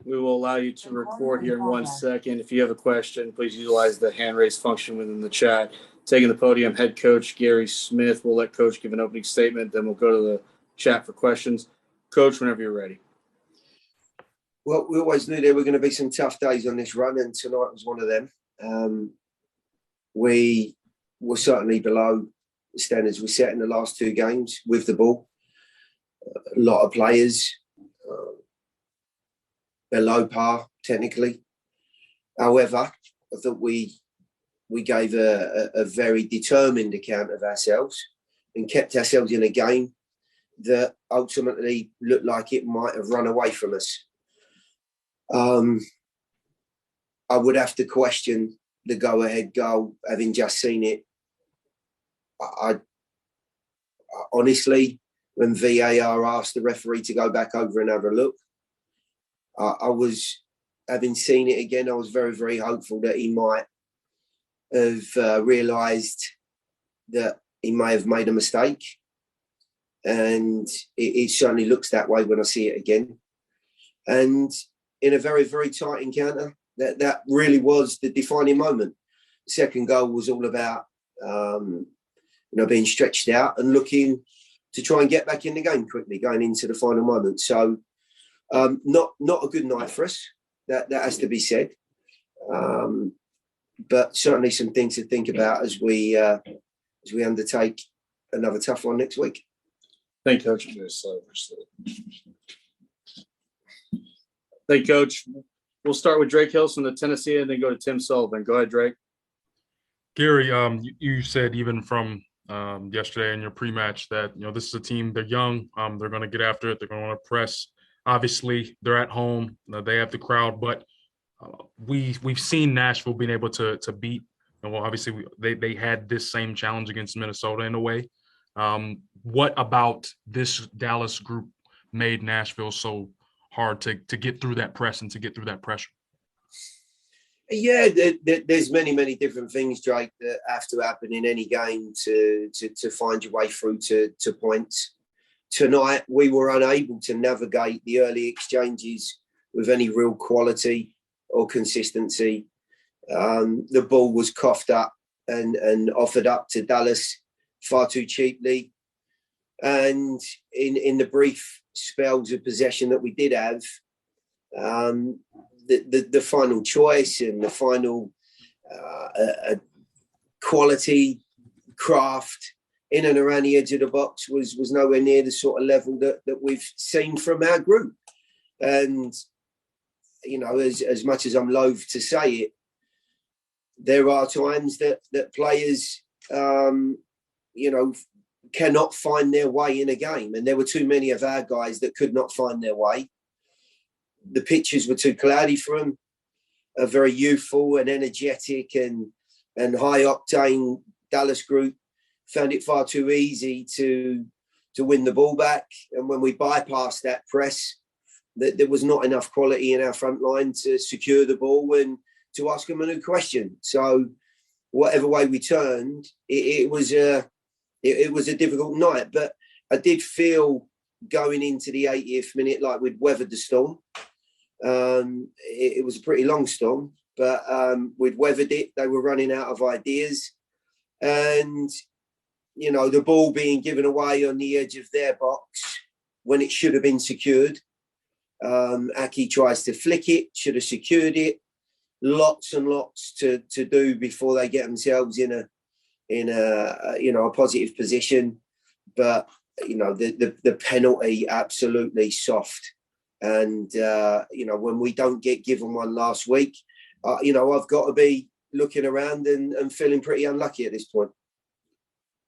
We will allow you to record here in 1 second. If you have a question, please utilize the hand raise function within the chat. Taking the podium, head coach Gary Smith. We'll let Coach give an opening statement, then we'll go to the chat for questions. Coach, whenever you're ready. Well, we always knew there were going to be some tough days on this run, and tonight was one of them. We were certainly below the standards we set in the last two games with the ball. A lot of players below par, technically. However, I thought we gave a very determined account of ourselves and kept ourselves in a game that ultimately looked like it might have run away from us. I would have to question the go-ahead goal, having just seen it. I honestly, when VAR asked the referee to go back over and have a look, I was, having seen it again, I was very, very hopeful that he might have realised that he may have made a mistake. And it certainly looks that way when I see it again. And in a very, very tight encounter, that really was the defining moment. The second goal was all about, being stretched out and looking to try and get back in the game quickly, going into the final moment. So not a good night for us. That has to be said. But certainly some things to think about as we undertake another tough one next week. Thank you, Coach. Thank you, Coach. We'll start with Drake Hilson, the Tennessee, and then go to Tim Sullivan. Go ahead, Drake. Gary, you said even from yesterday in your pre-match that this is a team. They're young. They're going to get after it. They're going to want to press. Obviously, they're at home. They have the crowd, but we've seen Nashville being able to beat. Well, obviously, they had this same challenge against Minnesota in a way. What about this Dallas group made Nashville so hard to get through that press and to get through that pressure? Yeah, there's many different things, Drake, that have to happen in any game to find your way through to points. Tonight, we were unable to navigate the early exchanges with any real quality or consistency. The ball was coughed up and offered up to Dallas far too cheaply. And in the brief spells of possession that we did have, the final choice and the final quality, craft in and around the edge of the box was nowhere near the sort of level that we've seen from our group. And, as much as I'm loath to say it, there are times that players, cannot find their way in a game. And there were too many of our guys that could not find their way. The pitches were too cloudy for them. A very youthful and energetic and high-octane Dallas group found it far too easy to win the ball back. And when we bypassed that press, there was not enough quality in our front line to secure the ball and to ask them a new question. So whatever way we turned, it was a difficult night. But I did feel going into the 80th minute like we'd weathered the storm. It was a pretty long storm, but we'd weathered it. They were running out of ideas. And, the ball being given away on the edge of their box when it should have been secured. Aki tries to flick it, should have secured it. Lots and lots to do before they get themselves in a positive position. But, the penalty, absolutely soft. And, when we don't get given one last week, I've got to be looking around and feeling pretty unlucky at this point.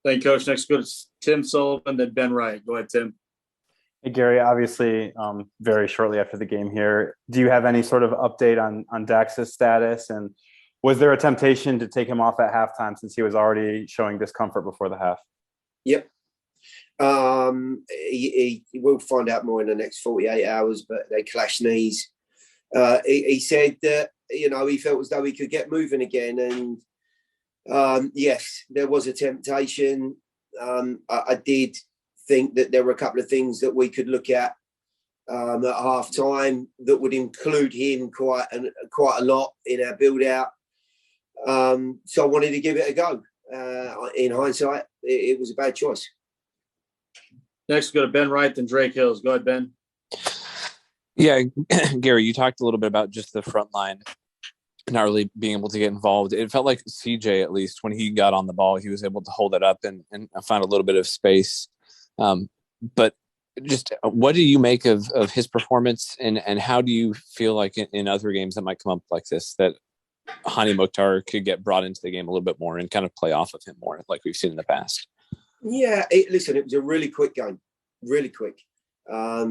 Thank you, Coach. Next, go to Tim Sullivan, then Ben Wright. Go ahead, Tim. Hey, Gary, obviously very shortly after the game here, do you have any sort of update on Dax's status? And was there a temptation to take him off at halftime since he was already showing discomfort before the half? Yep. He will find out more in the next 48 hours, but they clashed knees. He said that, he felt as though he could get moving again. And yes, there was a temptation. I did think that there were a couple of things that we could look at at half time that would include him quite a lot in our build out. So I wanted to give it a go. In hindsight, it was a bad choice. Next, we'll go to Ben Wright, then Drake Hills. Go ahead, Ben. Yeah, Gary, you talked a little bit about just the front line not really being able to get involved. It felt like CJ, at least, when he got on the ball, he was able to hold it up and find a little bit of space. But just what do you make of his performance, and how do you feel like in other games that might come up like this, that Hani Mokhtar could get brought into the game a little bit more and kind of play off of him more like we've seen in the past? Yeah, listen, it was a really quick game, really quick. But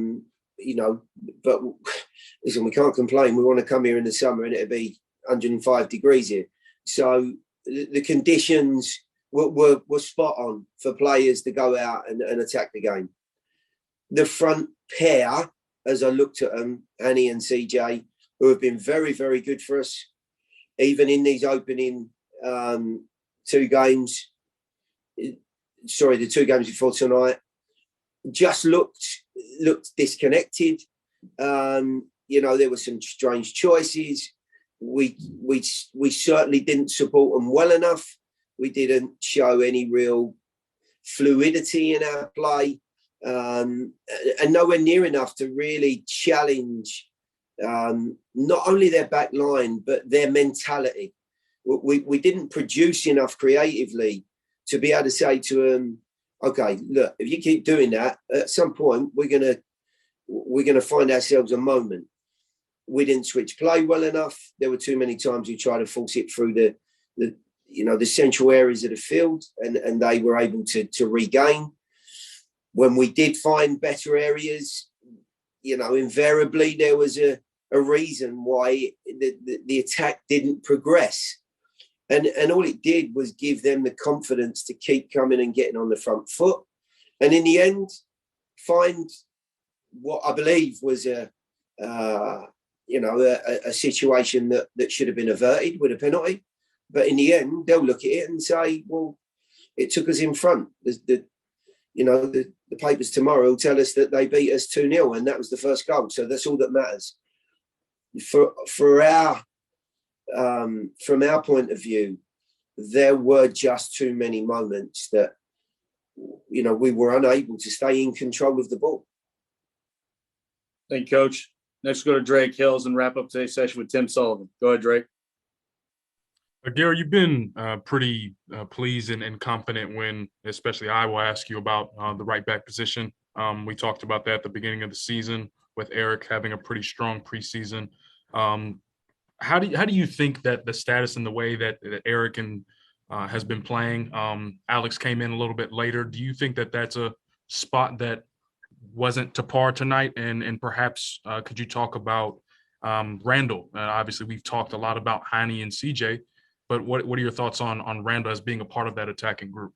listen, we can't complain. We want to come here in the summer and it'll be 105 degrees here. So the conditions were spot on for players to go out and attack the game. The front pair, as I looked at them, Annie and CJ, who have been very, very good for us, even in these opening two games. Sorry, the two games before tonight, just looked disconnected. There were some strange choices. We certainly didn't support them well enough. We didn't show any real fluidity in our play, and nowhere near enough to really challenge not only their back line but their mentality. We didn't produce enough creatively to be able to say to them, okay, look, if you keep doing that, at some point we're gonna find ourselves a moment. We didn't switch play well enough. There were too many times we tried to force it through the central areas of the field, and they were able to regain. When we did find better areas, invariably there was a reason why the attack didn't progress. And all it did was give them the confidence to keep coming and getting on the front foot. And in the end, find what I believe was a situation that should have been averted with a penalty. But in the end, they'll look at it and say, well, it took us in front. The papers tomorrow will tell us that they beat us 2-0 and that was the first goal. So that's all that matters. From our point of view, there were just too many moments that, we were unable to stay in control of the ball. Thank you, Coach. Next, we'll go to Drake Hills and wrap up today's session with Tim Sullivan. Go ahead, Drake. Gary, you've been pretty pleased and confident when, especially I will ask you about the right back position. We talked about that at the beginning of the season with Eric having a pretty strong preseason. How do you think that the status and the way that Eric has been playing? Alex came in a little bit later. Do you think that that's a spot that wasn't to par tonight? And perhaps could you talk about Randall? Obviously, we've talked a lot about Hani and CJ, but what are your thoughts on Randall as being a part of that attacking group?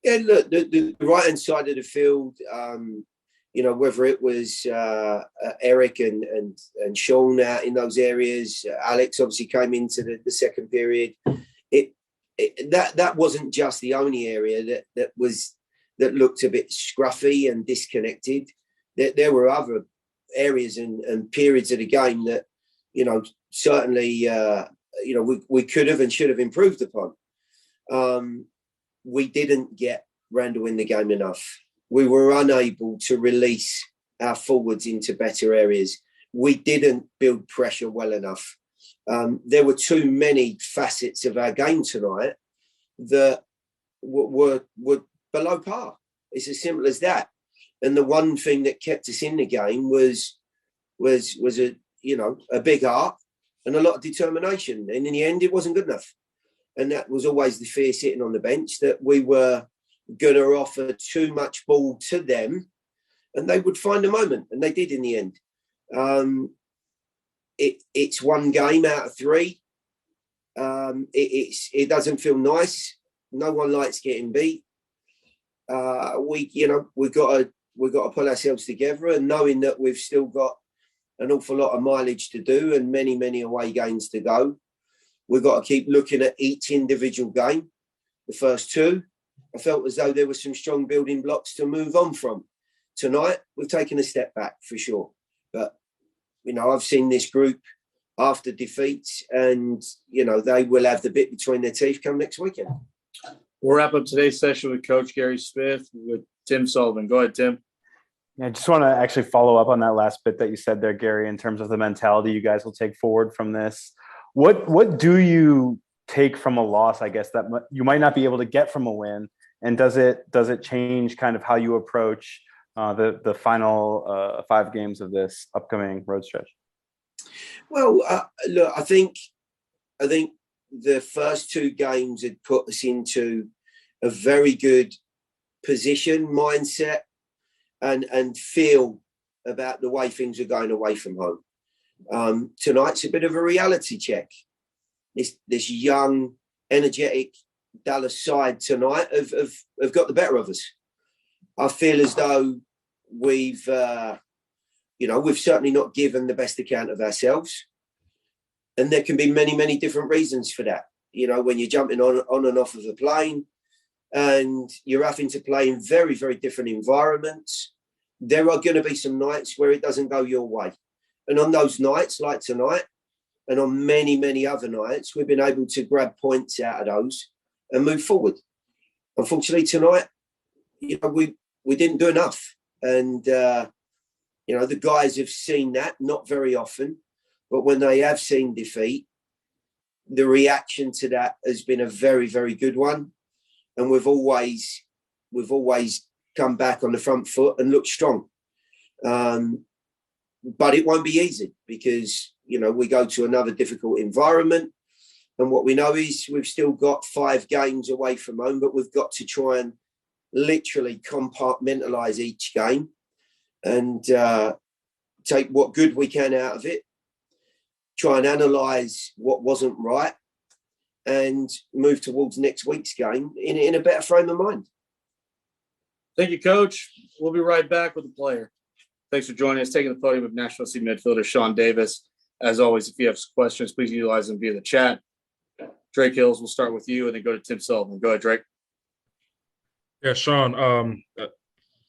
Yeah, look, the right-hand side of the field, whether it was Eric and Sean out in those areas, Alex obviously came into the second period. That wasn't just the only area that looked a bit scruffy and disconnected. There were other areas and periods of the game that, certainly, we could have and should have improved upon. We didn't get Randall in the game enough. We were unable to release our forwards into better areas. We didn't build pressure well enough. There were too many facets of our game tonight that were below par. It's as simple as that. And the one thing that kept us in the game was a big heart and a lot of determination. And in the end, it wasn't good enough. And that was always the fear sitting on the bench, that we were going to offer too much ball to them and they would find a moment. And they did in the end. It's one game out of three. It doesn't feel nice. No one likes getting beat. We've got to pull ourselves together, and knowing that we've still got an awful lot of mileage to do and many, many away games to go. We've got to keep looking at each individual game. The first two, I felt as though there were some strong building blocks to move on from. Tonight, we've taken a step back for sure. But, I've seen this group after defeats and, they will have the bit between their teeth come next weekend. We'll wrap up today's session with Coach Gary Smith with Tim Sullivan. Go ahead, Tim. I just want to actually follow up on that last bit that you said there, Gary, in terms of the mentality you guys will take forward from this. What do you take from a loss, I guess, that you might not be able to get from a win? And does it change kind of how you approach the final 5 games of this upcoming road stretch? Well, look, I think the first 2 games had put us into a very good position, mindset, and feel about the way things are going away from home. Tonight's a bit of a reality check. This young, energetic Dallas side tonight have got the better of us. I feel as though we've certainly not given the best account of ourselves. And there can be many, many different reasons for that. When you're jumping on and off of a plane and you're having to play in very, very different environments, there are going to be some nights where it doesn't go your way. And on those nights, like tonight, and on many, many other nights, we've been able to grab points out of those and move forward. Unfortunately, tonight, we didn't do enough. And, the guys have seen that, not very often, but when they have seen defeat, the reaction to that has been a very, very good one. And we've always come back on the front foot and looked strong. But it won't be easy because, we go to another difficult environment. And what we know is we've still got 5 games away from home, but we've got to try and literally compartmentalise each game and take what good we can out of it, try and analyse what wasn't right, and move towards next week's game in a better frame of mind. Thank you, Coach. We'll be right back with the player. Thanks for joining us. Taking the podium of Nashville City midfielder Sean Davis. As always, if you have questions, please utilize them via the chat. Drake Hills, we'll start with you and then go to Tim Sullivan. Go ahead, Drake. Yeah, Sean.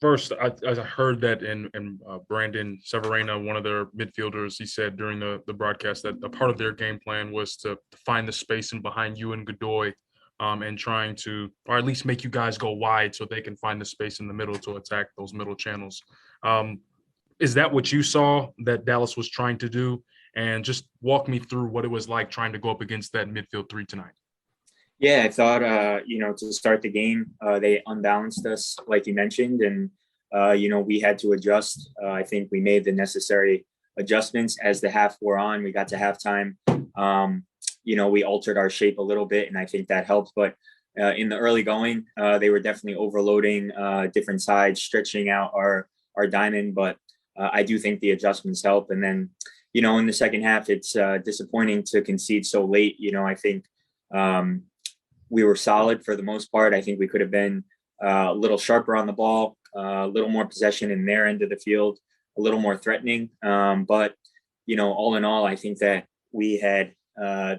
First, I heard that in Brandon Severino, one of their midfielders, he said during the broadcast that a part of their game plan was to find the space in behind you and Godoy, and trying to, or at least make you guys go wide so they can find the space in the middle to attack those middle channels. Is that what you saw that Dallas was trying to do? And just walk me through what it was like trying to go up against that midfield 3 tonight. Yeah, I thought, to start the game, they unbalanced us, like you mentioned, and, we had to adjust. I think we made the necessary adjustments as the half wore on. We got to halftime. We altered our shape a little bit, and I think that helped. But in the early going, they were definitely overloading different sides, stretching out our diamond. But I do think the adjustments help. And then, in the second half, it's disappointing to concede so late. I think we were solid for the most part. I think we could have been a little sharper on the ball, a little more possession in their end of the field, a little more threatening. But, all in all, I think that we had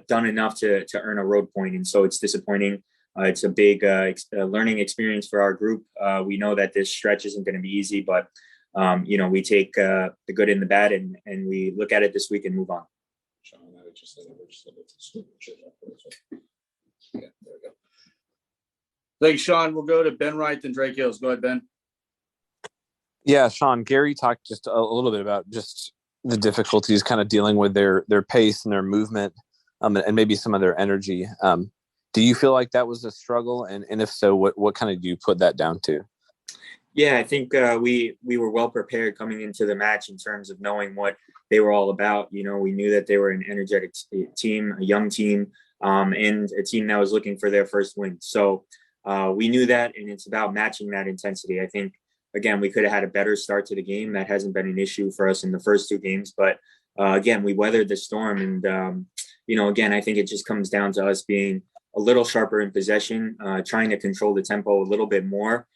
done enough to earn a road point. And so it's disappointing. It's a big learning experience for our group. We know that this stretch isn't going to be easy, but, we take the good and the bad and we look at it this week and move on. Yeah, there we go. Thanks, Sean. We'll go to Ben Wright and Drake Hills. Go ahead, Ben. Yeah, Sean, Gary talked just a little bit about just the difficulties kind of dealing with their pace and their movement, and maybe some of their energy. Do you feel like that was a struggle? And if so, what kind of do you put that down to? Yeah, I think we were well prepared coming into the match in terms of knowing what they were all about. We knew that they were an energetic team, a young team, and a team that was looking for their first win. So we knew that, and it's about matching that intensity. I think, again, we could have had a better start to the game. That hasn't been an issue for us in the first 2 games. But, again, we weathered the storm. And, again, I think it just comes down to us being a little sharper in possession, trying to control the tempo a little bit more,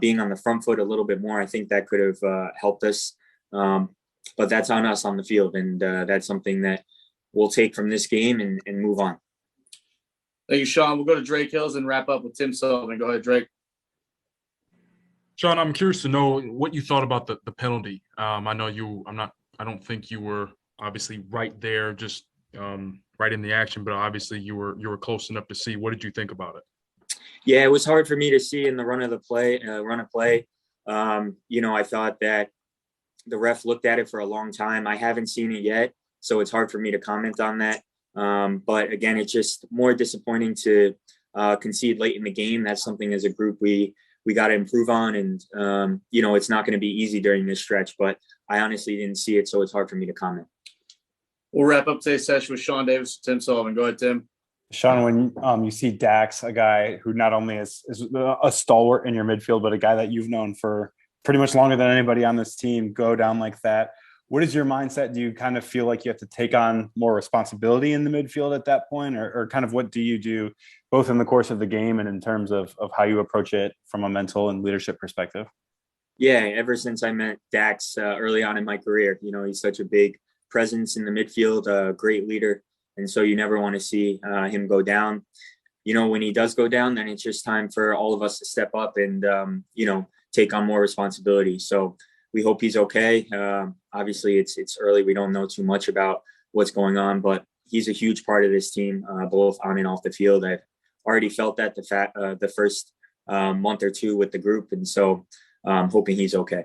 being on the front foot a little bit more. I think that could have helped us. But that's on us on the field. And that's something that we'll take from this game and move on. Thank you, Sean. We'll go to Drake Hills and wrap up with Tim Sullivan. Go ahead, Drake. Sean, I'm curious to know what you thought about the penalty. I know I don't think you were obviously right there, just right in the action, but obviously you were close enough to see. What did you think about it? Yeah, it was hard for me to see in the run of play. I thought that the ref looked at it for a long time. I haven't seen it yet, so it's hard for me to comment on that. But again, it's just more disappointing to concede late in the game. That's something as a group we got to improve on. And, it's not going to be easy during this stretch, but I honestly didn't see it, so it's hard for me to comment. We'll wrap up today's session with Sean Davis, Tim Sullivan. Go ahead, Tim. Sean, when you see Dax, a guy who not only is a stalwart in your midfield, but a guy that you've known for pretty much longer than anybody on this team, go down like that, what is your mindset? Do you kind of feel like you have to take on more responsibility in the midfield at that point? Or kind of what do you do both in the course of the game and in terms of how you approach it from a mental and leadership perspective? Yeah, ever since I met Dax early on in my career, he's such a big presence in the midfield, a great leader. And so you never want to see him go down. When he does go down, then it's just time for all of us to step up and, take on more responsibility. So we hope he's okay. Obviously, it's early. We don't know too much about what's going on, but he's a huge part of this team, both on and off the field. I've already felt that the first month or two with the group. And so I'm hoping he's okay.